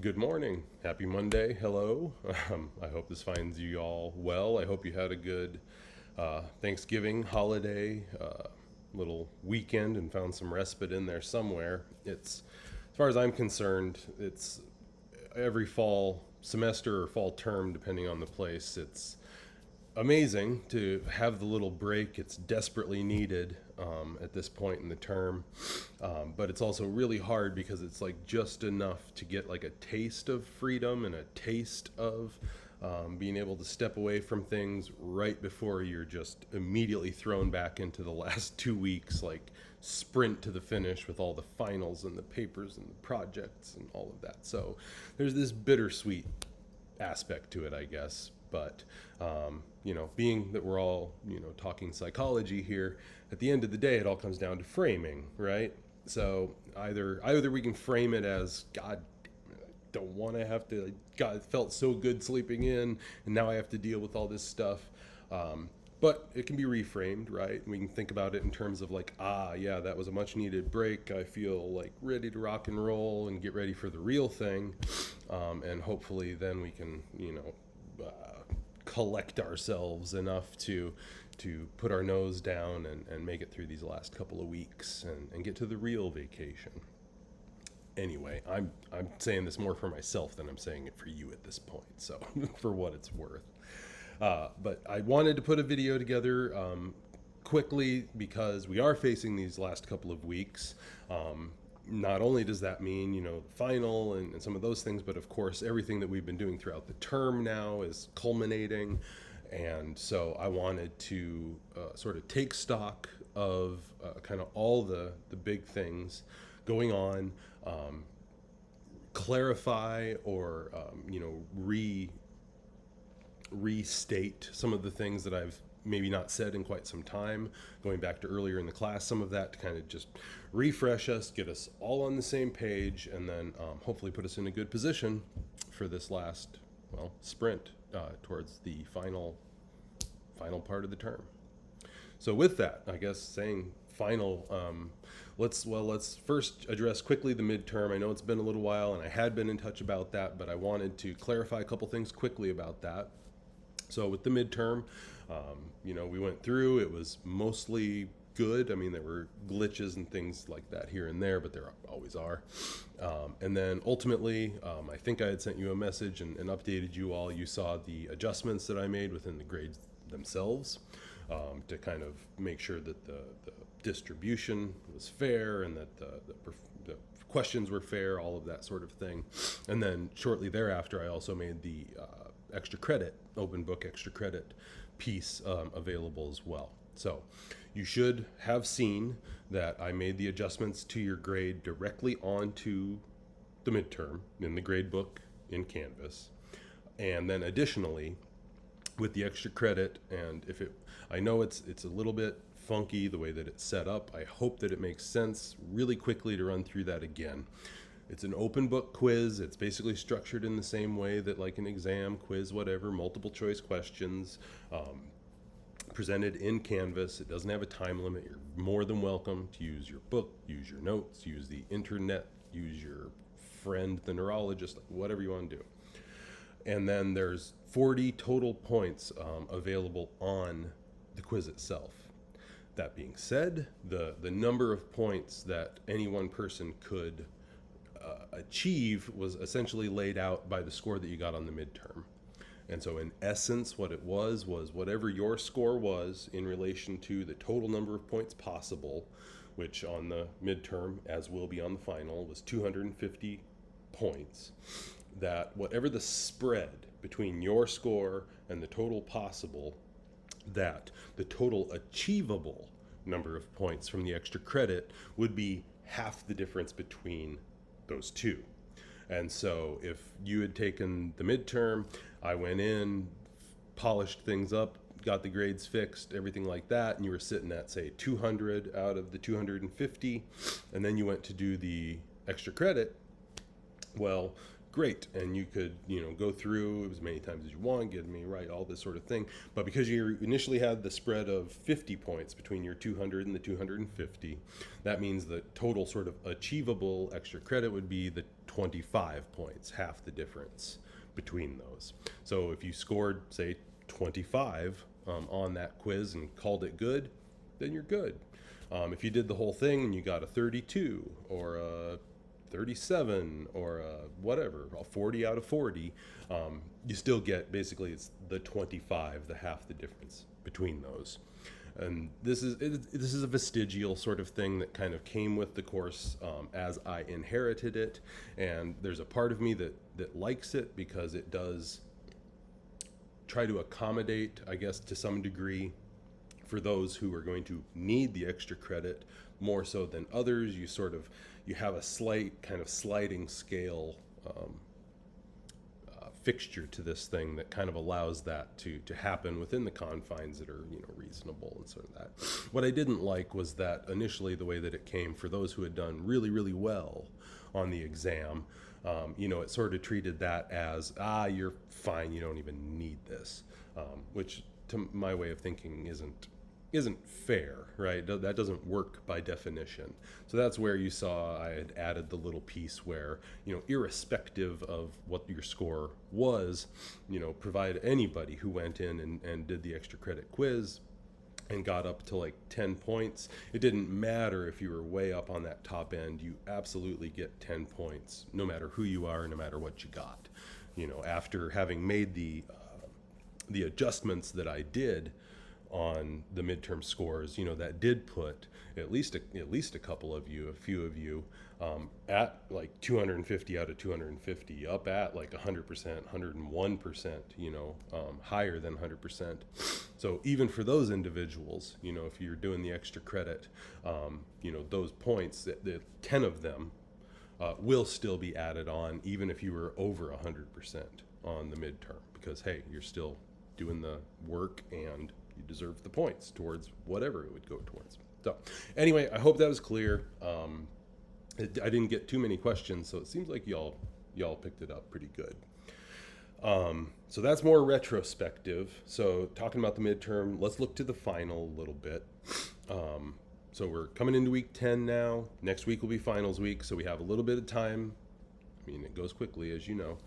Good morning. Happy Monday. Hello. I hope this finds you all well. I hope you had a good Thanksgiving holiday, little weekend, and found some respite in there somewhere. As far as I'm concerned, it's every fall semester or fall term, depending on the place. It's amazing to have the little break. It's desperately needed at this point in the term. But it's also really hard because it's like just enough to get like a taste of freedom and a taste of being able to step away from things right before you're just immediately thrown back into the last 2 weeks, like sprint to the finish with all the finals and the papers and the projects and all of that. So there's this bittersweet aspect to it, I guess. But being that we're all talking psychology here, at the end of the day, it all comes down to framing, right? So either we can frame it as God, I don't want to have to. God, it felt so good sleeping in, and now I have to deal with all this stuff. But it can be reframed, right? We can think about it in terms of like, yeah, that was a much needed break. I feel like ready to rock and roll and get ready for the real thing. And hopefully then we can, collect ourselves enough to put our nose down and make it through these last couple of weeks and get to the real vacation. Anyway, I'm saying this more for myself than I'm saying it for you at this point, so for what it's worth. But I wanted to put a video together quickly because we are facing these last couple of weeks. Not only does that mean, the final and some of those things, but of course, everything that we've been doing throughout the term now is culminating. And so I wanted to sort of take stock of kind of all the big things going on, clarify or, restate some of the things that I've maybe not said in quite some time, going back to earlier in the class, some of that to kind of just refresh us, get us all on the same page, and then hopefully put us in a good position for this last, sprint towards the final part of the term. So with that, I guess saying final, let's first address quickly the midterm. I know it's been a little while, and I had been in touch about that, but I wanted to clarify a couple things quickly about that. So with the midterm, we went through, it was mostly good. I mean, there were glitches and things like that here and there, but there always are. And then ultimately, I think I had sent you a message and updated you all. You saw the adjustments that I made within the grades themselves to kind of make sure that the distribution was fair and that the questions were fair, all of that sort of thing. And then shortly thereafter, I also made the extra credit, open book extra credit piece available as well. So you should have seen that I made the adjustments to your grade directly onto the midterm in the grade book in Canvas. And then additionally, with the extra credit, and I know it's a little bit funky the way that it's set up. I hope that it makes sense really quickly to run through that again. It's an open book quiz. It's basically structured in the same way that like an exam, quiz, whatever, multiple choice questions, presented in Canvas. It doesn't have a time limit. You're more than welcome to use your book, use your notes, use the internet, use your friend, the neurologist, like whatever you want to do. And then there's 40 total points available on the quiz itself. That being said, the number of points that any one person could achieve was essentially laid out by the score that you got on the midterm. And so in essence, what it was whatever your score was in relation to the total number of points possible, which on the midterm, as will be on the final, was 250 points, that whatever the spread between your score and the total possible, that the total achievable number of points from the extra credit would be half the difference between those two. And so if you had taken the midterm, I went in, polished things up, got the grades fixed, everything like that, and you were sitting at, say, 200 out of the 250, and then you went to do the extra credit, well, great. And you could, go through as many times as you want, get me right, all this sort of thing. But because you initially had the spread of 50 points between your 200 and the 250, that means the total sort of achievable extra credit would be the 25 points, half the difference between those. So if you scored, say, 25 on that quiz and called it good, then you're good. If you did the whole thing and you got a 32 or a 37 or whatever, a 40 out of 40, you still get, basically, it's the 25, the half the difference between those. And this is a vestigial sort of thing that kind of came with the course as I inherited it. And there's a part of me that likes it because it does try to accommodate, I guess, to some degree, for those who are going to need the extra credit more so than others. You have a slight kind of sliding scale fixture to this thing that kind of allows that to happen within the confines that are reasonable and sort of that. What I didn't like was that initially the way that it came for those who had done really, really well on the exam, it sort of treated that as, you're fine, you don't even need this, which to my way of thinking isn't fair, right? That doesn't work by definition. So that's where you saw I had added the little piece where, irrespective of what your score was, provide anybody who went in and did the extra credit quiz and got up to like 10 points. It didn't matter if you were way up on that top end, you absolutely get 10 points, no matter who you are, no matter what you got. After having made the adjustments that I did on the midterm scores, that did put at least a couple of you, a few of you, at like 250 out of 250, up at like 100%, 101%, higher than 100%. So even for those individuals, if you're doing the extra credit, those points, the 10 of them will still be added on, even if you were over 100% on the midterm, because hey, you're still doing the work and you deserve the points towards whatever it would go towards. So anyway, I hope that was clear. I didn't get too many questions, so it seems like y'all picked it up pretty good. So that's more retrospective. So talking about the midterm, let's look to the final a little bit. So we're coming into week 10 now. Next week will be finals week, so we have a little bit of time. I mean, it goes quickly, as you know.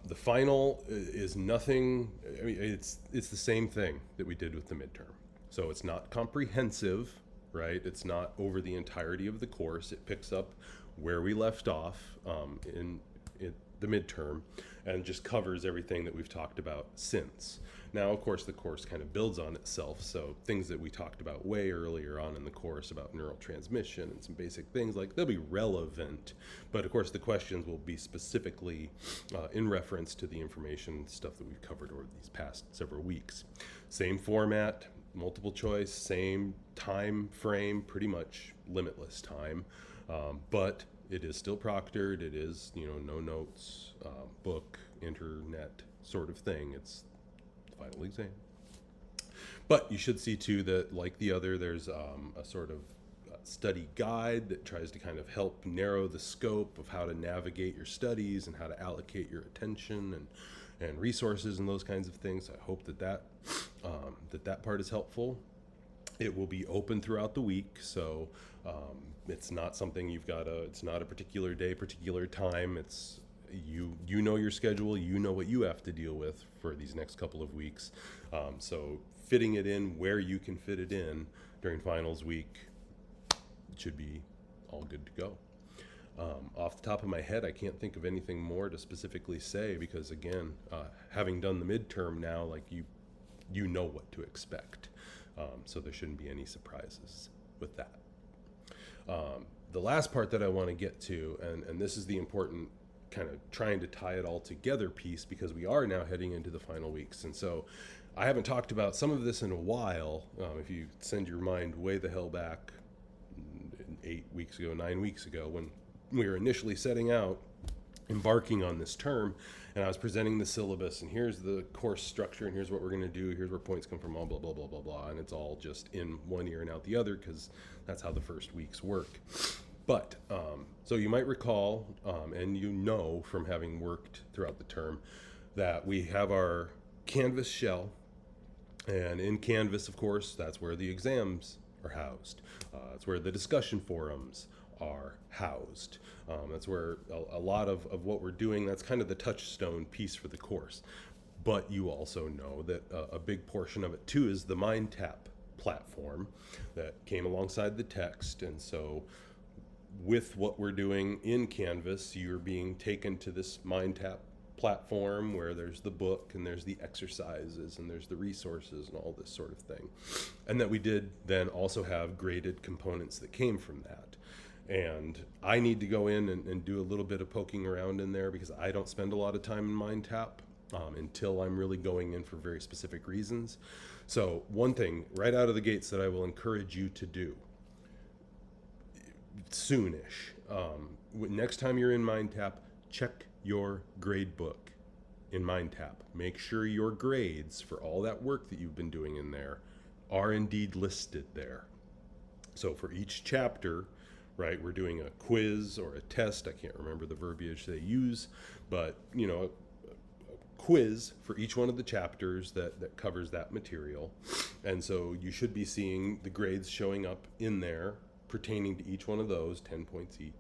The final is nothing. I mean, it's the same thing that we did with the midterm. So it's not comprehensive, right? It's not over the entirety of the course. It picks up where we left off in the midterm and just covers everything that we've talked about since. Now, of course, the course kind of builds on itself. So things that we talked about way earlier on in the course about neural transmission and some basic things, like they'll be relevant. But of course, the questions will be specifically in reference to the information stuff that we've covered over these past several weeks. Same format, multiple choice, same time frame, pretty much limitless time. But it is still proctored. It is, no notes, book, internet sort of thing. It's final exam. But you should see too that, like the other, there's a sort of study guide that tries to kind of help narrow the scope of how to navigate your studies and how to allocate your attention and resources and those kinds of things. I hope that part is helpful. It will be open throughout the week, so it's not something it's not a particular day, particular time. It's you know your schedule, you know what you have to deal with for these next couple of weeks. So fitting it in where you can fit it in during finals week should be all good to go. Off the top of my head, I can't think of anything more to specifically say because, again, having done the midterm now, like you know what to expect. So there shouldn't be any surprises with that. The last part that I want to get to, and this is the important kind of trying to tie it all together piece, because we are now heading into the final weeks. And so I haven't talked about some of this in a while. If you send your mind way the hell back 9 weeks ago, when we were initially setting out, embarking on this term, and I was presenting the syllabus, and here's the course structure, and here's what we're going to do, here's where points come from, blah, blah, blah, blah, blah, and it's all just in one ear and out the other, because that's how the first weeks work. But so you might recall, and you know from having worked throughout the term, that we have our Canvas shell, and in Canvas, of course, that's where the exams are housed. That's where the discussion forums are housed. That's where a lot of what we're doing, that's kind of the touchstone piece for the course. But you also know that a big portion of it too is the MindTap platform that came alongside the text. And so with what we're doing in Canvas, you're being taken to this MindTap platform where there's the book and there's the exercises and there's the resources and all this sort of thing. And that we did then also have graded components that came from that. And I need to go in and do a little bit of poking around in there because I don't spend a lot of time in MindTap until I'm really going in for very specific reasons. So one thing right out of the gates that I will encourage you to do soonish, next time you're in MindTap, check your grade book in MindTap. Make sure your grades for all that work that you've been doing in there are indeed listed there. So for each chapter, right, we're doing a quiz or a test. I can't remember the verbiage they use, but you know, a quiz for each one of the chapters that covers that material. And so you should be seeing the grades showing up in there pertaining to each one of those, 10 points each.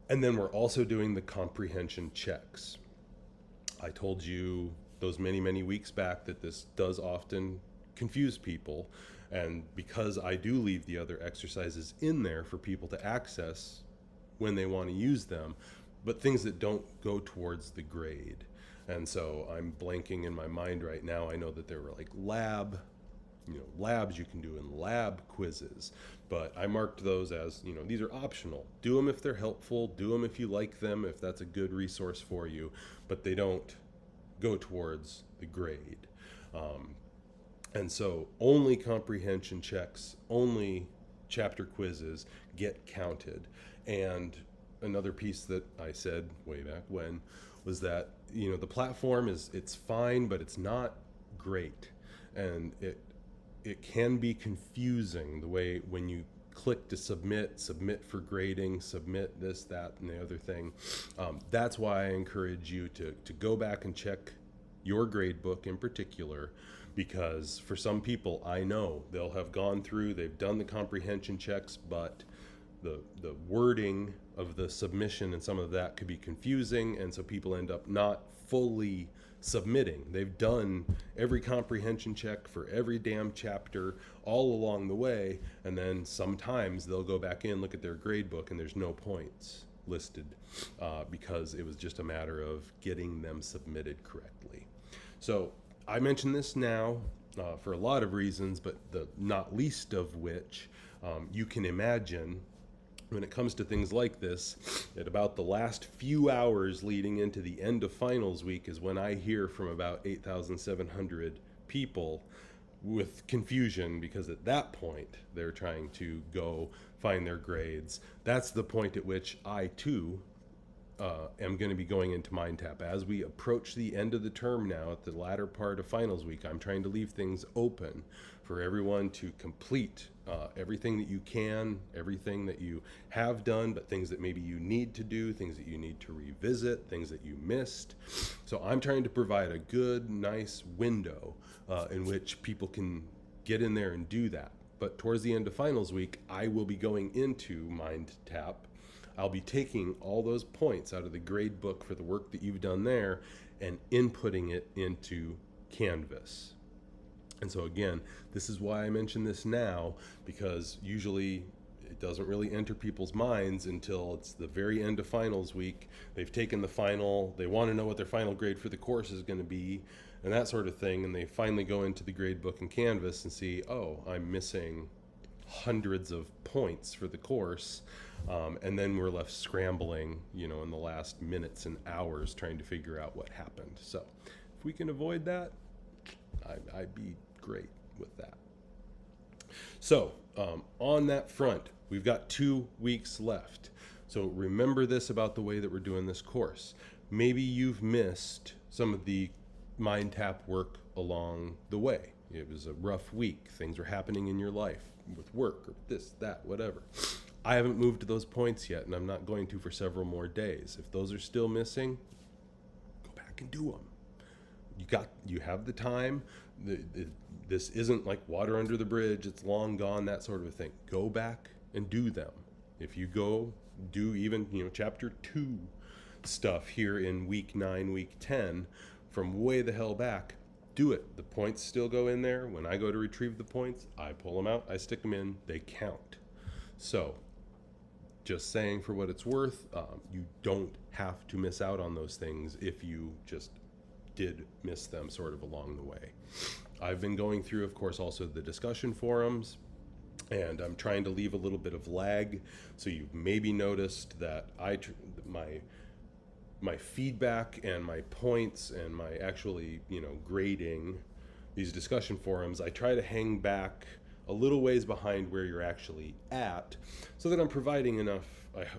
And then we're also doing the comprehension checks. I told you those many, many weeks back that this does often confuse people. And because I do leave the other exercises in there for people to access when they want to use them, but things that don't go towards the grade. And so I'm blanking in my mind right now. I know that there were like labs you can do in lab quizzes, but I marked those as, these are optional. Do them if they're helpful, do them if you like them, if that's a good resource for you, but they don't go towards the grade. And so only comprehension checks, only chapter quizzes get counted. And another piece that I said way back when was that, the platform it's fine, but it's not great. And it can be confusing the way when you click to submit for grading, submit this, that, and the other thing. That's why I encourage you to go back and check your grade book in particular, because for some people, I know they'll have gone through, they've done the comprehension checks, but the wording of the submission and some of that could be confusing, and so people end up not fully submitting. They've done every comprehension check for every damn chapter all along the way, and then sometimes they'll go back in, look at their grade book, and there's no points listed because it was just a matter of getting them submitted correctly. So I mention this now for a lot of reasons, but the not least of which you can imagine when it comes to things like this, at about the last few hours leading into the end of finals week is when I hear from about 8,700 people with confusion, because at that point they're trying to go find their grades. That's the point at which I too am going to be going into MindTap. As we approach the end of the term now, at the latter part of finals week, I'm trying to leave things open for everyone to complete everything that you can, everything that you have done, but things that maybe you need to do, things that you need to revisit, things that you missed. So I'm trying to provide a good, nice window in which people can get in there and do that. But towards the end of finals week, I will be going into MindTap. I'll be taking all those points out of the grade book for the work that you've done there and inputting it into Canvas. And so again, this is why I mention this now, because usually it doesn't really enter people's minds until it's the very end of finals week. They've taken the final, they want to know what their final grade for the course is going to be and that sort of thing, and they finally go into the grade book and Canvas and see, oh, I'm missing hundreds of points for the course. And then we're left scrambling, in the last minutes and hours trying to figure out what happened. So if we can avoid that, I'd be great with that. So on that front, we've got 2 weeks left. So remember this about the way that we're doing this course. Maybe you've missed some of the MindTap work along the way. It was a rough week. Things were happening in your life with work or this, that, whatever. I haven't moved to those points yet, and I'm not going to for several more days. If those are still missing, go back and do them. You have the time. This isn't like water under the bridge. It's long gone, that sort of a thing. Go back and do them. If you go do even, chapter 2 stuff here in week 9, week 10, from way the hell back, do it. The points still go in there. When I go to retrieve the points, I pull them out, I stick them in, they count. So, just saying for what it's worth, you don't have to miss out on those things if you just did miss them sort of along the way. I've been going through, of course, also the discussion forums, and I'm trying to leave a little bit of lag. So you've maybe noticed that my feedback and my points and my actually, grading these discussion forums, I try to hang back a little ways behind where you're actually at, so that I'm providing enough,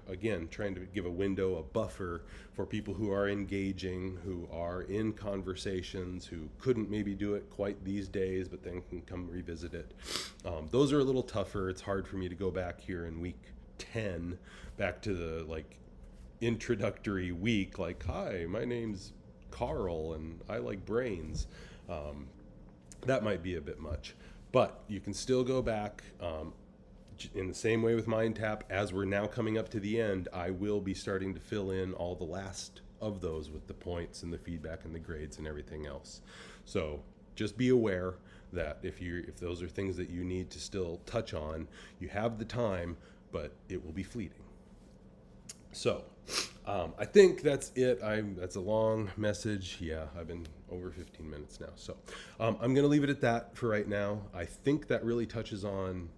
again, trying to give a window, a buffer for people who are engaging, who are in conversations, who couldn't maybe do it quite these days, but then can come revisit it. Those are a little tougher. It's hard for me to go back here in week 10, back to the introductory week, hi, my name's Carl and I like brains. That might be a bit much. But you can still go back in the same way with MindTap. As we're now coming up to the end, I will be starting to fill in all the last of those with the points and the feedback and the grades and everything else. So just be aware that if those are things that you need to still touch on, you have the time, but it will be fleeting. So I think that's it. That's a long message. Yeah, I've been over 15 minutes now. So I'm going to leave it at that for right now. I think that really touches on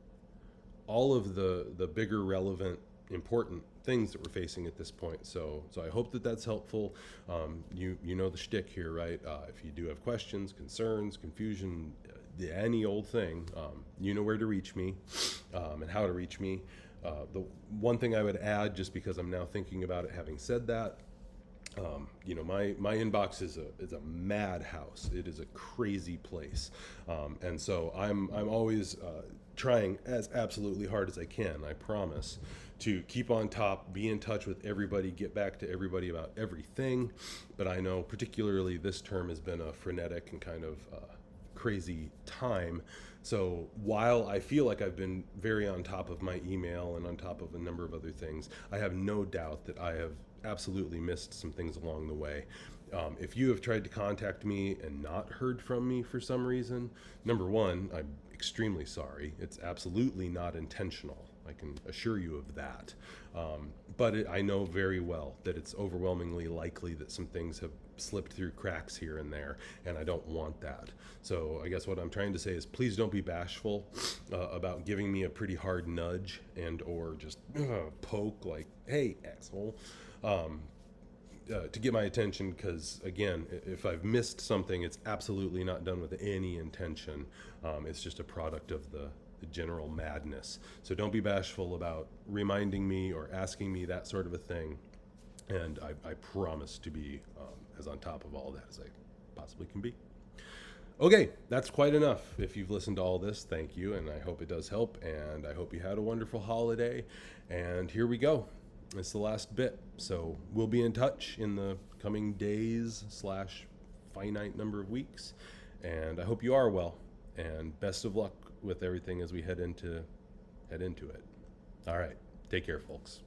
all of the bigger, relevant, important things that we're facing at this point. So I hope that that's helpful. You know the shtick here, right? If you do have questions, concerns, confusion, any old thing, you know where to reach me and how to reach me. The one thing I would add, just because I'm now thinking about it, having said that, my inbox is a madhouse. It is a crazy place, and so I'm always trying as absolutely hard as I can. I promise to keep on top, be in touch with everybody, get back to everybody about everything. But I know particularly this term has been a frenetic and kind of crazy time. So while I feel like I've been very on top of my email and on top of a number of other things, I have no doubt that I have absolutely missed some things along the way. If you have tried to contact me and not heard from me for some reason, number one, I'm extremely sorry. It's absolutely not intentional. I can assure you of that. But I know very well that it's overwhelmingly likely that some things have slipped through cracks here and there, and I don't want that. So I guess what I'm trying to say is, please don't be bashful about giving me a pretty hard nudge and or just poke, like, hey, asshole, to get my attention, because again, if I've missed something, it's absolutely not done with any intention. It's just a product of the general madness. So don't be bashful about reminding me or asking me that sort of a thing. And I promise to be as on top of all that as I possibly can be. Okay, that's quite enough. If you've listened to all this, thank you, and I hope it does help, and I hope you had a wonderful holiday. And here we go. It's the last bit. So we'll be in touch in the coming days / finite number of weeks. And I hope you are well, and best of luck with everything as we head into it. All right, take care, folks.